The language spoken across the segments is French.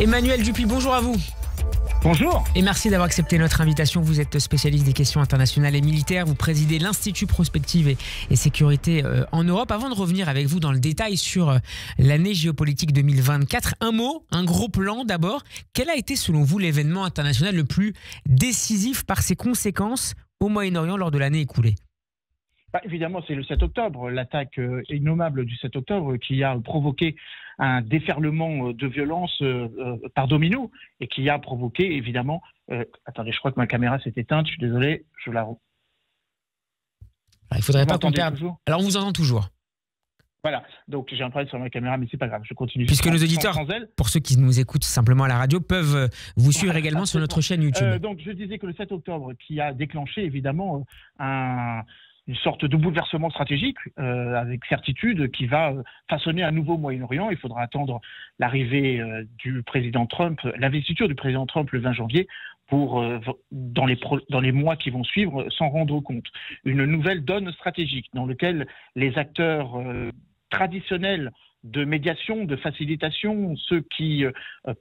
Emmanuel Dupuis, bonjour à vous. Bonjour. Et merci d'avoir accepté notre invitation. Vous êtes spécialiste des questions internationales et militaires. Vous présidez l'Institut Prospective et Sécurité en Europe. Avant de revenir avec vous dans le détail sur l'année géopolitique 2024, un mot, un gros plan d'abord. Quel a été selon vous l'événement international le plus décisif par ses conséquences au Moyen-Orient lors de l'année écoulée ? Évidemment, c'est le 7 octobre, l'attaque innommable du 7 octobre qui a provoqué un déferlement de violence par domino et qui a provoqué évidemment... attendez, je crois que ma caméra s'est éteinte, je suis désolé, je la... Alors, il ne faudrait pas qu'on perde... Alors, on vous entend toujours. Voilà, donc j'ai un problème sur ma caméra, mais c'est pas grave, je continue. Puisque nos auditeurs, pour ceux qui nous écoutent simplement à la radio, peuvent vous suivre également sur notre chaîne YouTube. Donc je disais que le 7 octobre qui a déclenché évidemment une sorte de bouleversement stratégique avec certitude qui va façonner un nouveau Moyen-Orient. Il faudra attendre l'arrivée du président Trump, l'investiture du président Trump le 20 janvier pour, dans les mois qui vont suivre, s'en rendre compte. Une nouvelle donne stratégique dans laquelle les acteurs traditionnels de médiation, de facilitation, ceux qui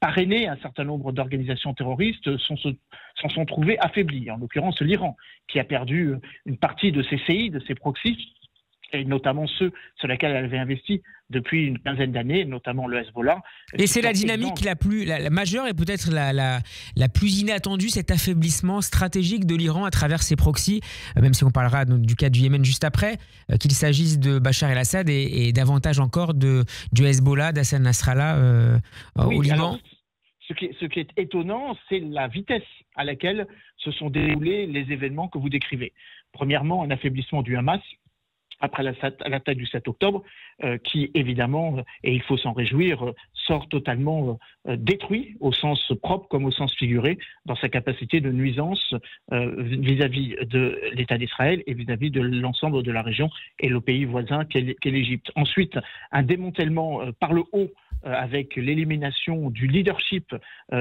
parrainaient un certain nombre d'organisations terroristes s'en sont trouvés affaiblis. En l'occurrence, l'Iran, qui a perdu une partie de ses CI, de ses proxys, et notamment ceux sur lesquels elle avait investi depuis une quinzaine d'années, notamment le Hezbollah. Et c'est la dynamique la majeure et peut-être la plus inattendue, cet affaiblissement stratégique de l'Iran à travers ses proxys, même si on parlera du cas du Yémen juste après, qu'il s'agisse de Bachar el-Assad et davantage encore du Hezbollah, d'Hassan Nasrallah au Liban. Alors, ce qui est étonnant, c'est la vitesse à laquelle se sont déroulés les événements que vous décrivez. Premièrement, un affaiblissement du Hamas, après l'attaque du 7 octobre, qui évidemment, et il faut s'en réjouir, sort totalement détruit au sens propre comme au sens figuré dans sa capacité de nuisance vis-à-vis de l'État d'Israël et vis-à-vis de l'ensemble de la région et le pays voisin qu'est l'Égypte. Ensuite, un démantèlement par le haut avec l'élimination du leadership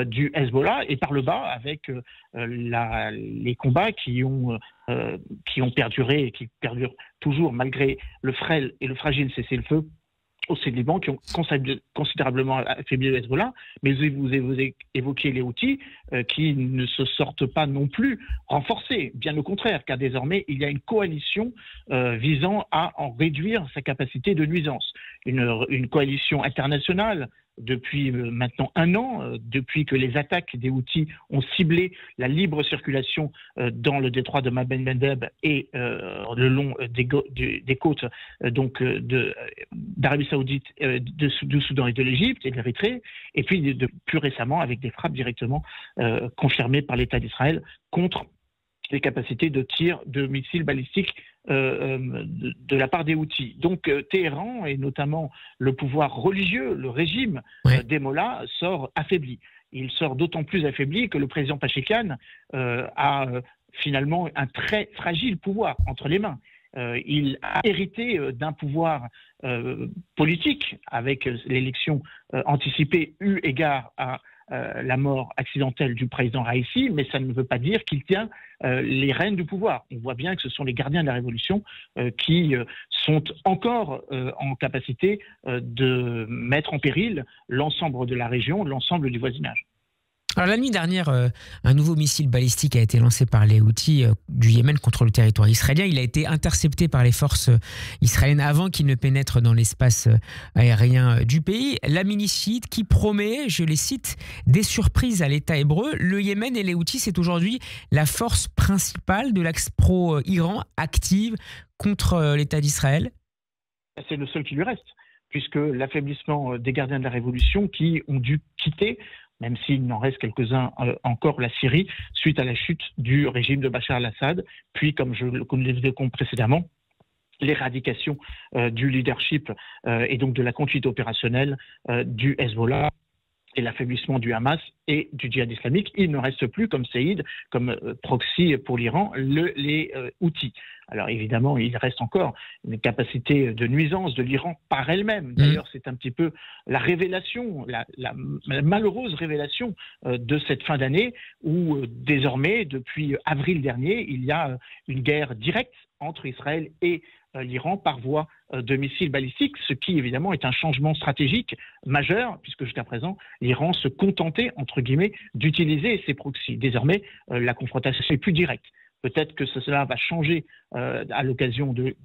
du Hezbollah et par le bas avec les combats qui ont perduré et qui perdurent toujours malgré le frêle et le fragile cessez-le-feu au Liban qui ont considérablement affaibli le Hezbollah, mais vous évoquiez les Houthis qui ne se sortent pas non plus renforcés, bien au contraire, car désormais il y a une coalition visant à en réduire sa capacité de nuisance. Une coalition internationale depuis maintenant un an, depuis que les attaques des Houthis ont ciblé la libre circulation dans le détroit de Bab el-Mandeb et le long des côtes d'Arabie Saoudite, du Soudan et de l'Égypte et de l'Érythrée, et puis plus récemment avec des frappes directement confirmées par l'État d'Israël contre les capacités de tir de missiles balistiques de la part des Houthis. Donc Téhéran, et notamment le pouvoir religieux, le régime des mollahs, sort affaibli. Il sort d'autant plus affaibli que le président Pachekyan a finalement un très fragile pouvoir entre les mains. Il a hérité d'un pouvoir politique avec l'élection anticipée eu égard à la mort accidentelle du président Raïssi, mais ça ne veut pas dire qu'il tient les rênes du pouvoir. On voit bien que ce sont les gardiens de la révolution qui sont encore en capacité de mettre en péril l'ensemble de la région, l'ensemble du voisinage. Alors la nuit dernière, un nouveau missile balistique a été lancé par les Houthis du Yémen contre le territoire israélien. Il a été intercepté par les forces israéliennes avant qu'il ne pénètre dans l'espace aérien du pays. La milice chiite qui promet, je les cite, des surprises à l'État hébreu. Le Yémen et les Houthis, c'est aujourd'hui la force principale de l'axe pro-Iran active contre l'État d'Israël. C'est le seul qui lui reste, puisque l'affaiblissement des gardiens de la révolution qui ont dû quitter, même s'il n'en reste quelques-uns encore, la Syrie, suite à la chute du régime de Bachar el-Assad, puis, comme nous l'évoquions précédemment, l'éradication du leadership et donc de la conduite opérationnelle du Hezbollah et l'affaiblissement du Hamas et du djihad islamique. Il ne reste plus comme séide, comme proxy pour l'Iran, les Houthis. Alors évidemment, il reste encore une capacité de nuisance de l'Iran par elle-même. D'ailleurs, c'est un petit peu la révélation, la malheureuse révélation de cette fin d'année où désormais, depuis avril dernier, il y a une guerre directe entre Israël et l'Iran par voie de missiles balistiques, ce qui évidemment est un changement stratégique majeur, puisque jusqu'à présent, l'Iran se contentait, entre guillemets, d'utiliser ses proxys. Désormais, la confrontation est plus directe. Peut-être que cela va changer à l'occasion de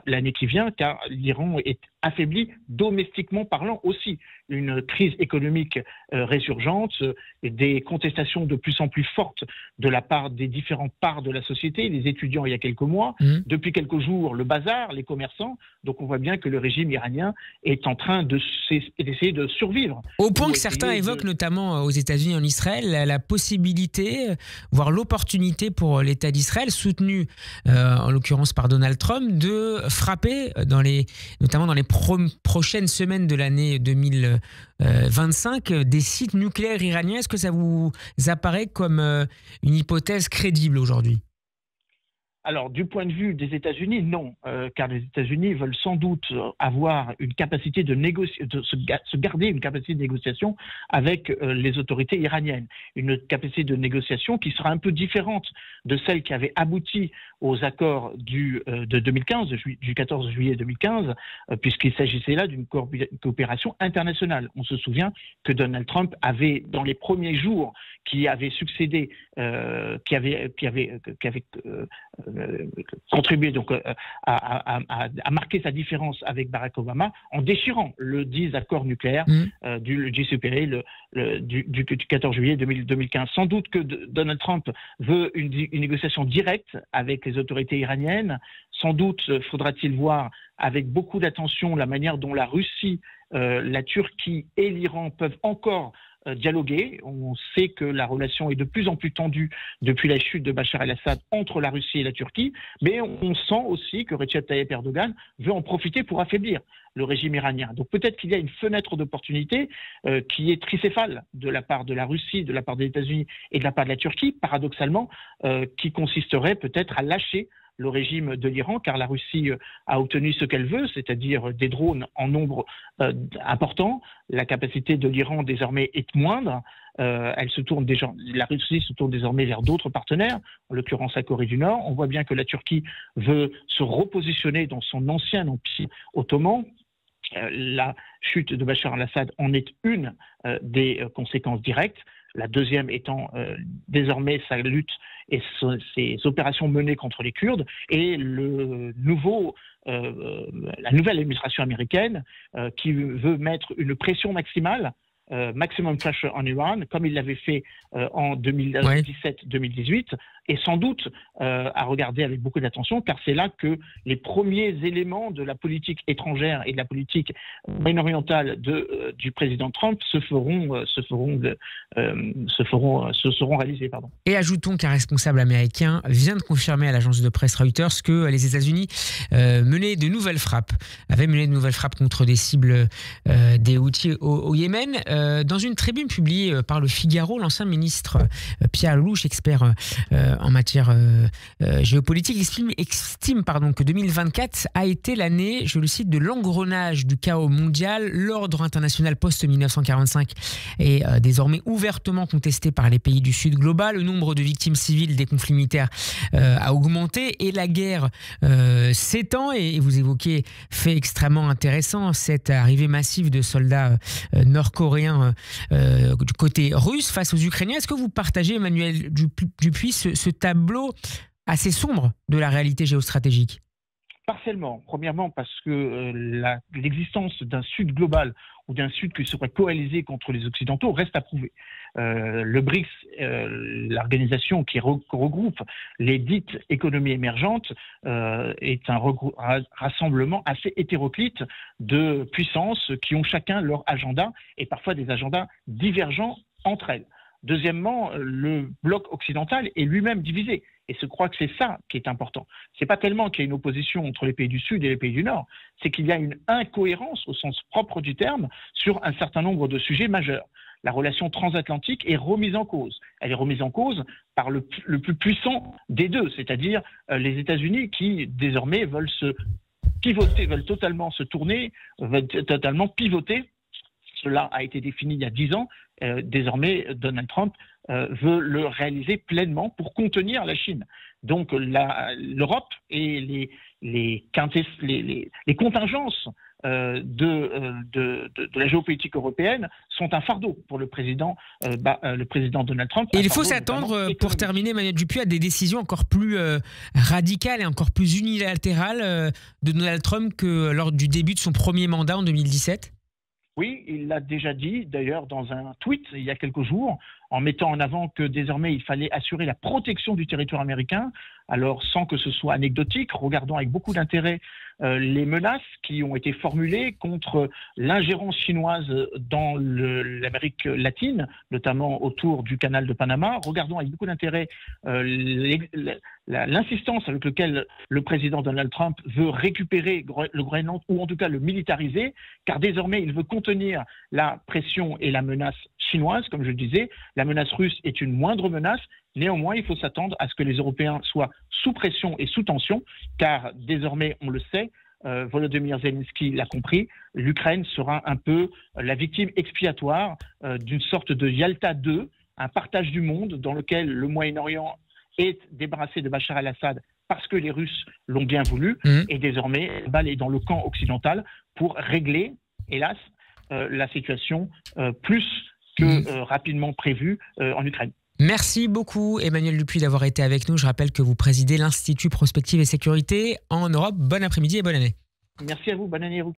l'année qui vient, car l'Iran est affaibli domestiquement parlant aussi. Une crise économique résurgente, des contestations de plus en plus fortes de la part des différentes parts de la société, les étudiants il y a quelques mois, depuis quelques jours le bazar, les commerçants. Donc on voit bien que le régime iranien est en train d'essayer de survivre. Au point que certains évoquent, notamment aux États-Unis et en Israël, la possibilité, voire l'opportunité pour l'État d'Israël, soutenu en l'occurrence par Donald Trump, de frapper, notamment dans les prochaines semaines de l'année 2025, des sites nucléaires iraniens. Est-ce que ça vous apparaît comme une hypothèse crédible aujourd'hui ? Alors, du point de vue des États-Unis, non, car les États-Unis veulent sans doute avoir une capacité de négocier, se garder une capacité de négociation avec les autorités iraniennes. Une capacité de négociation qui sera un peu différente de celle qui avait abouti aux accords de 2015, du 14 juillet 2015, puisqu'il s'agissait là d'une coopération internationale. On se souvient que Donald Trump avait, dans les premiers jours qui avaient succédé, qui avait contribué donc à marquer sa différence avec Barack Obama en déchirant le 10 accord nucléaire du JCPOA du 14 juillet 2015. Sans doute que Donald Trump veut une négociation directe avec les autorités iraniennes. Sans doute faudra-t-il voir avec beaucoup d'attention la manière dont la Russie, la Turquie et l'Iran peuvent encore dialoguer. On sait que la relation est de plus en plus tendue depuis la chute de Bachar el-Assad entre la Russie et la Turquie, mais on sent aussi que Recep Tayyip Erdogan veut en profiter pour affaiblir le régime iranien. Donc peut-être qu'il y a une fenêtre d'opportunité qui est tricéphale de la part de la Russie, de la part des États-Unis et de la part de la Turquie, paradoxalement, qui consisterait peut-être à lâcher le régime de l'Iran, car la Russie a obtenu ce qu'elle veut, c'est-à-dire des drones en nombre important. La capacité de l'Iran désormais est moindre. La Russie se tourne désormais vers d'autres partenaires, en l'occurrence la Corée du Nord. On voit bien que la Turquie veut se repositionner dans son ancien empire ottoman. La chute de Bachar el-Assad en est une des conséquences directes. La deuxième étant désormais sa lutte et ses opérations menées contre les Kurdes, et la nouvelle administration américaine qui veut mettre une pression maximale, maximum pressure en Iran, comme il l'avait fait en 2017-2018, et sans doute à regarder avec beaucoup d'attention, car c'est là que les premiers éléments de la politique étrangère et de la politique moyen-orientale du président Trump se seront réalisés. Pardon. Et ajoutons qu'un responsable américain vient de confirmer à l'agence de presse Reuters que les États-Unis avaient mené de nouvelles frappes contre des cibles des Houthis au Yémen. Dans une tribune publiée par Le Figaro, l'ancien ministre Pierre Lelouch, expert en matière géopolitique, estime que 2024 a été l'année, je le cite, de l'engrenage du chaos mondial. L'ordre international post-1945 est désormais ouvertement contesté par les pays du Sud global. Le nombre de victimes civiles des conflits militaires a augmenté et la guerre s'étend. Et vous évoquez fait extrêmement intéressant, cette arrivée massive de soldats nord-coréens du côté russe face aux Ukrainiens. Est-ce que vous partagez, Emmanuel Dupuis, ce tableau assez sombre de la réalité géostratégique? Partiellement. Premièrement, parce que l'existence d'un Sud global ou d'un Sud qui serait coalisé contre les Occidentaux reste à prouver. Le BRICS, l'organisation qui regroupe les dites économies émergentes, est un rassemblement assez hétéroclite de puissances qui ont chacun leur agenda et parfois des agendas divergents entre elles. Deuxièmement, le bloc occidental est lui-même divisé. Et je crois que c'est ça qui est important. Ce n'est pas tellement qu'il y a une opposition entre les pays du Sud et les pays du Nord, c'est qu'il y a une incohérence au sens propre du terme sur un certain nombre de sujets majeurs. La relation transatlantique est remise en cause. Elle est remise en cause par le plus puissant des deux, c'est-à-dire les États-Unis qui désormais veulent totalement pivoter Cela a été défini il y a 10 ans. Désormais, Donald Trump veut le réaliser pleinement pour contenir la Chine. Donc l'Europe et les contingences de la géopolitique européenne sont un fardeau pour le président Donald Trump. Et il faut s'attendre, pour terminer, Emmanuel Dupuis, à des décisions encore plus radicales et encore plus unilatérales de Donald Trump que lors du début de son premier mandat en 2017 ? Oui, il l'a déjà dit, d'ailleurs, dans un tweet il y a quelques jours, en mettant en avant que désormais il fallait assurer la protection du territoire américain. Alors, sans que ce soit anecdotique, regardons avec beaucoup d'intérêt les menaces qui ont été formulées contre l'ingérence chinoise dans l'Amérique latine, notamment autour du canal de Panama. Regardons avec beaucoup d'intérêt l'insistance avec laquelle le président Donald Trump veut récupérer le Groenland, ou en tout cas le militariser, car désormais il veut contenir la pression et la menace chinoise, comme je le disais. La menace russe est une moindre menace. Néanmoins, il faut s'attendre à ce que les Européens soient sous pression et sous tension, car désormais, on le sait, Volodymyr Zelensky l'a compris, l'Ukraine sera un peu la victime expiatoire d'une sorte de Yalta 2, un partage du monde dans lequel le Moyen-Orient est débarrassé de Bachar el-Assad parce que les Russes l'ont bien voulu, et désormais, la balle est dans le camp occidental pour régler, hélas, la situation plus que rapidement prévu en Ukraine. Merci beaucoup Emmanuel Dupuis d'avoir été avec nous. Je rappelle que vous présidez l'Institut Prospective et Sécurité en Europe. Bon après-midi et bonne année. Merci à vous, bonne année à vous.